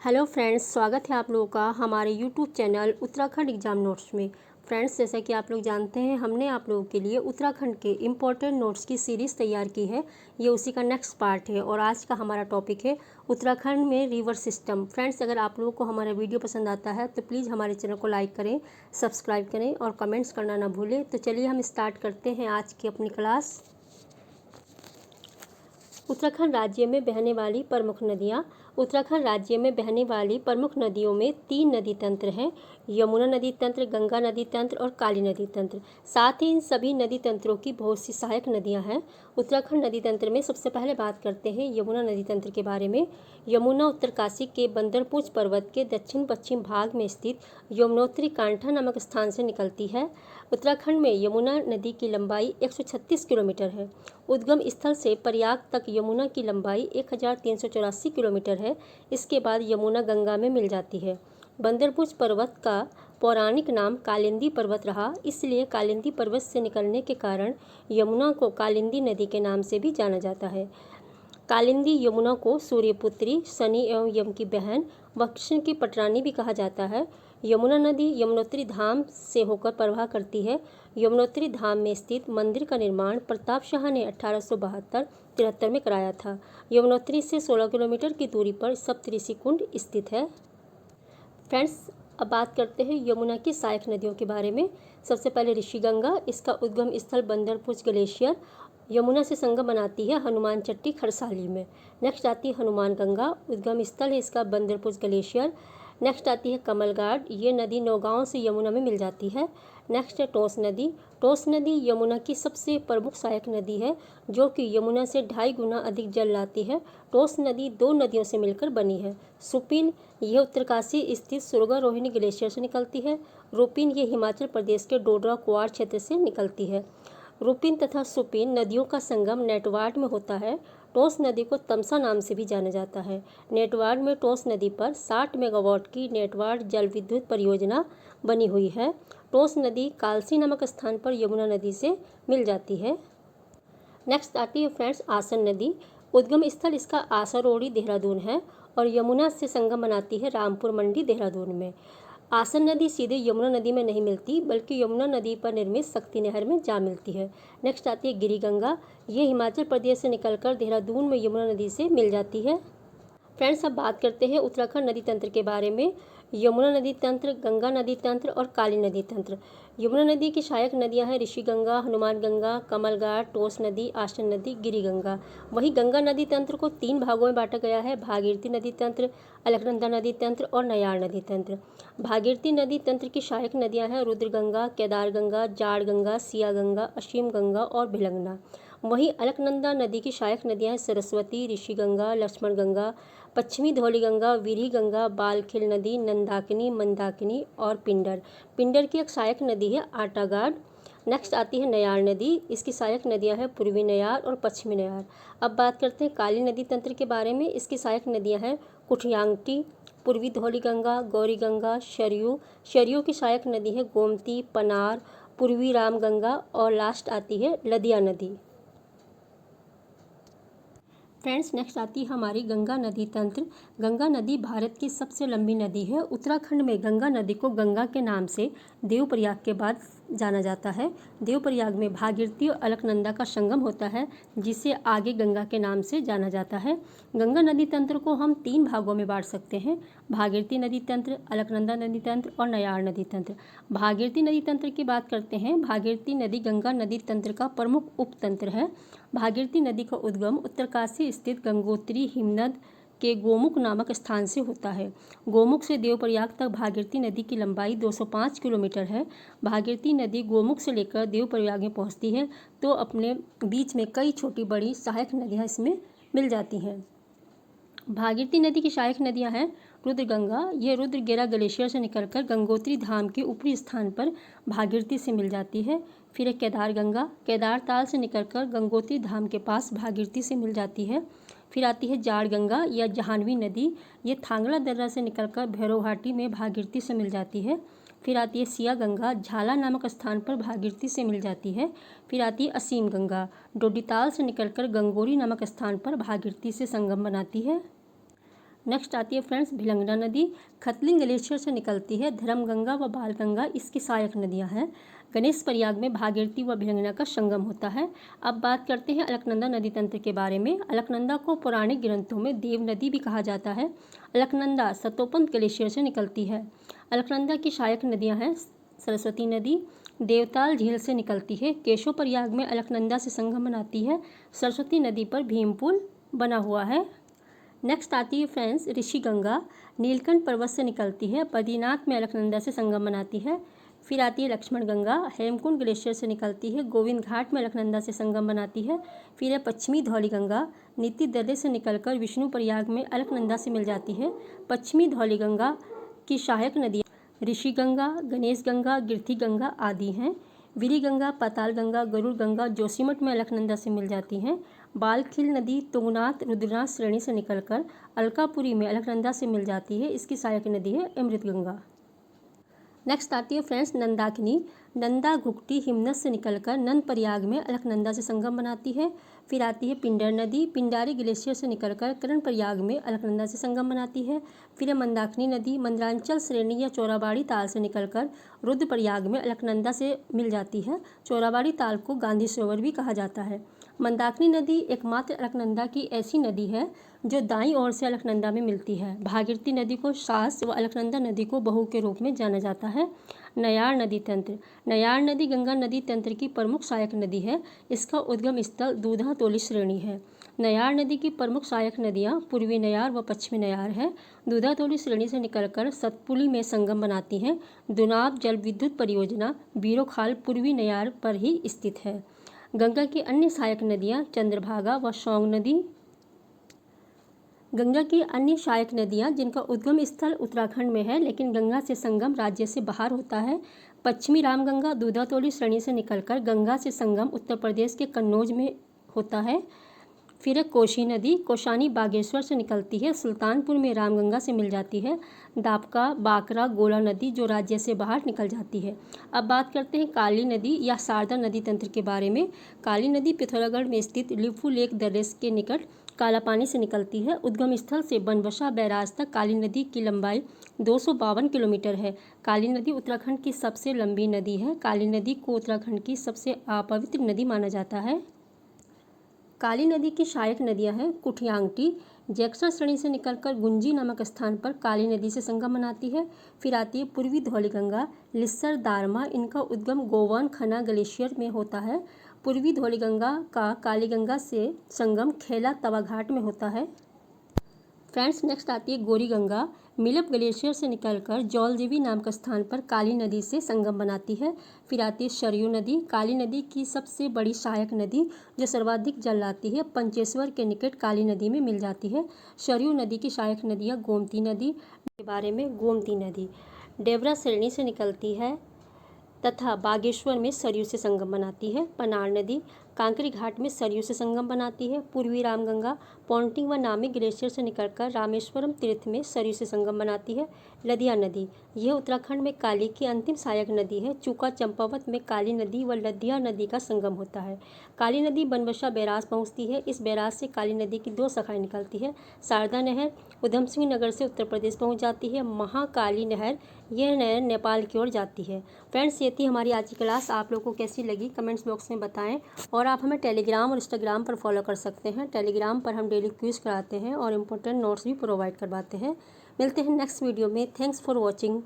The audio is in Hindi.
हेलो फ्रेंड्स, स्वागत है आप लोगों का हमारे YouTube channel Uttarakhand exam notes में। फ्रेंड्स, जैसा कि आप लोग जानते हैं, हमने आप लोगों के लिए उत्तराखंड के इम्पोर्टेंट नोट्स की सीरीज़ तैयार की है। ये उसी का नेक्स्ट पार्ट है और आज का हमारा टॉपिक है उत्तराखंड में रिवर सिस्टम। फ्रेंड्स, अगर आप लोगों को हमारा वीडियो पसंद आता है तो प्लीज़ हमारे चैनल को लाइक करें, सब्सक्राइब करें और कमेंट्स करना ना भूलें। तो चलिए हम स्टार्ट करते हैं आज की अपनी क्लास। उत्तराखंड राज्य में बहने वाली प्रमुख नदियाँ। उत्तराखंड राज्य में बहने वाली प्रमुख नदियों में 3 नदी तंत्र हैं: यमुना नदी तंत्र, गंगा नदी तंत्र और काली नदी तंत्र। साथ ही इन सभी नदी तंत्रों की बहुत सी सहायक नदियां हैं। उत्तराखंड नदी तंत्र में सबसे पहले बात करते हैं यमुना नदी तंत्र के बारे में। यमुना उत्तरकाशी के बंदरपूंछ पर्वत के दक्षिण पश्चिम भाग में स्थित यमुनोत्री कांठा नामक स्थान से निकलती है। उत्तराखंड में यमुना नदी की लंबाई 136 किलोमीटर है। उद्गम स्थल से प्रयाग तक यमुना की लंबाई 1384 किलोमीटर है। इसके बाद यमुना गंगा में मिल जाती है। बंदरपूंछ पर्वत का पौराणिक नाम कालिंदी पर्वत रहा, इसलिए कालिंदी पर्वत से निकलने के कारण यमुना को कालिंदी नदी के नाम से भी जाना जाता है। कालिंदी यमुना को सूर्यपुत्री, शनि एवं यम की बहन व कृष्ण की पटरानी भी कहा जाता है। यमुना नदी यमुनोत्री धाम से होकर प्रवाह करती है। यमुनोत्री धाम में स्थित मंदिर का निर्माण प्रताप शाह ने 1872-73 में कराया था। यमुनोत्री से 16 किलोमीटर की दूरी पर सप्तऋषि कुंड स्थित है। फ्रेंड्स, अब बात करते हैं यमुना की सहायक नदियों के बारे में। सबसे पहले ऋषिगंगा, इसका उद्गम स्थल बंदरपूंछ ग्लेशियर यमुना से संगम बनाती है हनुमान चट्टी खरसाली में। नेक्स्ट आती है हनुमान गंगा, उद्गम स्थल है इसका बंदरपूंछ ग्लेशियर। नेक्स्ट आती है कमलगाड, ये नदी नौगांव से यमुना में मिल जाती है। नेक्स्ट है टोंस नदी। टोंस नदी यमुना की सबसे प्रमुख सहायक नदी है, जो कि यमुना से 2.5 गुना अधिक जल लाती है। टोंस नदी 2 नदियों से मिलकर बनी है। सुपिन, यह उत्तरकाशी स्थित सुरगारोहिणी ग्लेशियर से निकलती है। रुपिन, ये हिमाचल प्रदेश के डोडरा क्वार क्षेत्र से निकलती है। रुपिन तथा सुपिन नदियों का संगम नेटवाड में होता है। टोंस नदी को तमसा नाम से भी जाना जाता है। नेटवाड में टोंस नदी पर 60 मेगावाट की नेटवाड जल विद्युत परियोजना बनी हुई है। टोंस नदी कालसी नामक स्थान पर यमुना नदी से मिल जाती है। नेक्स्ट आती है फ्रेंड्स आसन नदी। उद्गम स्थल इसका आसरोड़ी देहरादून है और यमुना से संगम बनाती है रामपुर मंडी देहरादून में। आसन नदी सीधे यमुना नदी में नहीं मिलती, बल्कि यमुना नदी पर निर्मित शक्ति नहर में जा मिलती है। नेक्स्ट आती है गिरिगंगा, ये हिमाचल प्रदेश से निकलकर देहरादून में यमुना नदी से मिल जाती है। फ्रेंड्स, अब बात करते हैं उत्तराखंड नदी तंत्र के बारे में। यमुना नदी तंत्र, गंगा नदी तंत्र और काली नदी तंत्र। यमुना नदी की सहायक नदियां हैं ऋषिगंगा, हनुमान गंगा, कमलगाड, टोंस नदी, आसन नदी, गिरिगंगा। वहीं गंगा नदी तंत्र को 3 भागों में बांटा गया है: भागीरथी नदी तंत्र, अलकनंदा नदी तंत्र और नयार नदी तंत्र। भागीरथी नदी तंत्र की सहायक नदियां हैं रुद्रगंगा, केदारगंगा, जाड़ गंगा, सिया गंगा, असीम गंगा और भिलंगना। वहीं अलकनंदा नदी की सहायक नदियां हैं सरस्वती, ऋषिगंगा, लक्ष्मण गंगा, पश्चिमी धौलीगंगा, वीरी गंगा, बालखिल नदी, नंदाकिनी, मंदाकिनी और पिंडर। पिंडर की एक सहायक नदी है आटागाड। नेक्स्ट आती है नयार नदी, इसकी सहायक नदियां हैं पूर्वी नयार और पश्चिमी नयार। अब बात करते हैं काली नदी तंत्र के बारे में। इसकी सहायक नदियां हैं कुठियांगटी, पूर्वी धौलीगंगा, गौरी गंगा, शरयू। शरयू की सहायक नदी है गोमती, पनार, पूर्वी रामगंगा और लास्ट आती है लदिया नदी। फ्रेंड्स, नेक्स्ट आती है हमारी गंगा नदी तंत्र। गंगा नदी भारत की सबसे लंबी नदी है। उत्तराखंड में गंगा नदी को गंगा के नाम से देवप्रयाग के बाद जाना जाता है। देवप्रयाग में भागीरथी और अलकनंदा का संगम होता है, जिसे आगे गंगा के नाम से जाना जाता है। गंगा नदी तंत्र को हम 3 भागों में बांट सकते हैं: भागीरथी नदी तंत्र, अलकनंदा नदी तंत्र और नयार नदी तंत्र। भागीरथी नदी तंत्र की बात करते हैं। भागीरथी नदी गंगा नदी तंत्र का प्रमुख उपतंत्र है। भागीरथी नदी का उद्गम उत्तरकाशी स्थित गंगोत्री हिमनद के गोमुख नामक स्थान से होता है। गोमुख से देवप्रयाग तक भागीरथी नदी की लंबाई 205 किलोमीटर है। भागीरथी नदी गोमुख से लेकर देवप्रयाग में पहुंचती है तो अपने बीच में कई छोटी बड़ी सहायक नदियां इसमें मिल जाती हैं। भागीरथी नदी की सहायक नदियां हैं रुद्रगंगा, ये रुद्रगेरा ग्लेशियर से निकलकर गंगोत्री धाम के ऊपरी स्थान पर भागीरथी से मिल जाती है। फिर है केदार गंगा, केदार ताल से निकलकर गंगोत्री धाम के पास भागीरथी से मिल जाती है। फिर आती है जाड़ गंगा या जाह्नवी नदी, ये थांगड़ा दर्रा से निकलकर भैरव घाटी में भागीरथी से मिल जाती है। फिर आती है सिया गंगा, झाला नामक स्थान पर भागीरथी से मिल जाती है। फिर आती है असीम गंगा, डोडीताल से निकलकर गंगोरी नामक स्थान पर भागीरथी से संगम बनाती है। नेक्स्ट आती है फ्रेंड्स भिलंगना नदी, खतलिंग ग्लेशियर से निकलती है। धर्मगंगा व बालगंगा इसकी सहायक नदियां हैं। गणेश प्रयाग में भागीरथी व भिलंगना का संगम होता है। अब बात करते हैं अलकनंदा नदी तंत्र के बारे में। अलकनंदा को पौराणिक ग्रंथों में देव नदी भी कहा जाता है। अलकनंदा सतोपंथ ग्लेशियर से निकलती है। अलकनंदा की सहायक नदियाँ हैं सरस्वती नदी देवताल झील से निकलती है। केशव प्रयाग में अलकनंदा से संगम बनाती है। सरस्वती नदी पर भीमपुल बना हुआ है। नेक्स्ट आती है फ्रेंड्स ऋषिगंगा, नीलकंठ पर्वत से निकलती है। बद्रीनाथ में अलकनंदा से संगम बनाती है। फिर आती है लक्ष्मण गंगा, हेमकुंड ग्लेशियर से निकलती है। गोविंद घाट में अलकनंदा से संगम बनाती है। फिर है पश्चिमी धौली गंगा, नीति दर्रे से निकलकर विष्णु प्रयाग में अलकनंदा से मिल जाती है। पश्चिमी धौली गंगा की सहायक नदियाँ ऋषि गंगा, गणेश गंगा, गिरथी गंगा आदि हैं। वीरी गंगा, पाताल गंगा, गरुड़ गंगा जोशीमठ में अलकनंदा से मिल जाती हैं। बालखिल नदी तुंगनाथ रुद्रनाथ श्रेणी से निकलकर अलकापुरी में अलकनंदा से मिल जाती है। इसकी सहायक नदी है अमृत गंगा। नेक्स्ट आती है फ्रेंड्स नंदाकिनी, नंदा घुघटी हिमनद से निकलकर नंद प्रयाग में अलकनंदा से संगम बनाती है। फिर आती है पिंडर नदी, पिंडारी ग्लेशियर से निकलकर कर्ण प्रयाग में अलकनंदा से संगम बनाती है। फिर है मंदाकिनी नदी, मंदरांचल श्रेणी या चौराबाड़ी ताल से निकलकर रुद्रप्रयाग में अलकनंदा से मिल जाती है। चौराबाड़ी ताल को गांधी सरोवर भी कहा जाता है। मंदाकिनी नदी एकमात्र अलकनंदा की ऐसी नदी है जो दाईं ओर से अलकनंदा में मिलती है। भागीरथी नदी को सास व अलकनंदा नदी को बहू के रूप में जाना जाता है। नयार नदी तंत्र, नयार नदी गंगा नदी तंत्र की प्रमुख सहायक नदी है। इसका उद्गम स्थल दूधा तोली श्रेणी है। नयार नदी की प्रमुख सहायक नदियाँ पूर्वी नयार व पश्चिमी नयार है। दूधा तोली श्रेणी से निकलकर सतपुली में संगम बनाती हैं। दुनाब जल विद्युत परियोजना बीरोखाल पूर्वी नयार पर ही स्थित है। गंगा की अन्य सहायक नदियाँ चंद्रभागा व सौंग नदी। गंगा की अन्य सहायक नदियाँ जिनका उद्गम स्थल उत्तराखंड में है लेकिन गंगा से संगम राज्य से बाहर होता है। पश्चिमी रामगंगा दूधातोली श्रेणी से निकलकर गंगा से संगम उत्तर प्रदेश के कन्नौज में होता है। फिर है कोशी नदी, कोशानी बागेश्वर से निकलती है। सुल्तानपुर में रामगंगा से मिल जाती है। दापका बाकरा गोला नदी जो राज्य से बाहर निकल जाती है। अब बात करते हैं काली नदी या शारदा नदी तंत्र के बारे में। काली नदी पिथौरागढ़ में स्थित लिपू लेक दर्रे के निकट काला पानी से निकलती है। उद्गम स्थल से बनबसा बैराज तक काली नदी की लंबाई 252 किलोमीटर है। काली नदी उत्तराखंड की सबसे लंबी नदी है। काली नदी को उत्तराखंड की सबसे अपवित्र नदी माना जाता है। काली नदी की सहायक नदियां हैं कुठियांगटी, जैक्सर श्रेणी से निकलकर गुंजी नामक स्थान पर काली नदी से संगम बनाती है। फिर आती है पूर्वी धौली गंगा, लिस्सर दारमा। इनका उद्गम गोवान खना ग्लेशियर में होता है। पूर्वी धौली गंगा का काली गंगा से संगम खेला तवा घाट में होता है। फ्रेंड्स नेक्स्ट आती है गौरी गंगा, मिलप ग्लेशियर से निकलकर जौलजीबी नामक स्थान पर काली नदी से संगम बनाती है। फिर आती है सरयू नदी, काली नदी की सबसे बड़ी सहायक नदी जो सर्वाधिक जल लाती है। पंचेश्वर के निकट काली नदी में मिल जाती है। सरयू नदी की सहायक नदियाँ गोमती नदी के बारे में गोमती नदी डेवरा श्रेणी से निकलती है तथा बागेश्वर में सरयू से संगम बनाती है। पनार नदी कांकरी घाट में सरयू से संगम बनाती है। पूर्वी रामगंगा पौंटिंग व नामिक ग्लेशियर से निकलकर रामेश्वरम तीर्थ में सरयू से संगम बनाती है। लदिया नदी यह उत्तराखंड में काली की अंतिम सहायक नदी है। चूका चंपावत में काली नदी व लदिया नदी का संगम होता है। काली नदी बनबसा बैराज पहुँचती है। इस बैराज से काली नदी की 2 शाखाएँ निकलती है। शारदा नहर उधम सिंह नगर से उत्तर प्रदेश पहुँच जाती है। महाकाली नहर यह नहर नेपाल की ओर जाती है। फ्रेंड्स ये थी हमारी आज की क्लास। आप लोगों को कैसी लगी कमेंट्स बॉक्स में बताएं और आप हमें टेलीग्राम और इंस्टाग्राम पर फॉलो कर सकते हैं। टेलीग्राम पर हम डेली क्विज कराते हैं और इम्पोर्टेंट नोट्स भी प्रोवाइड करवाते हैं। मिलते हैं नेक्स्ट वीडियो में। Thanks for watching.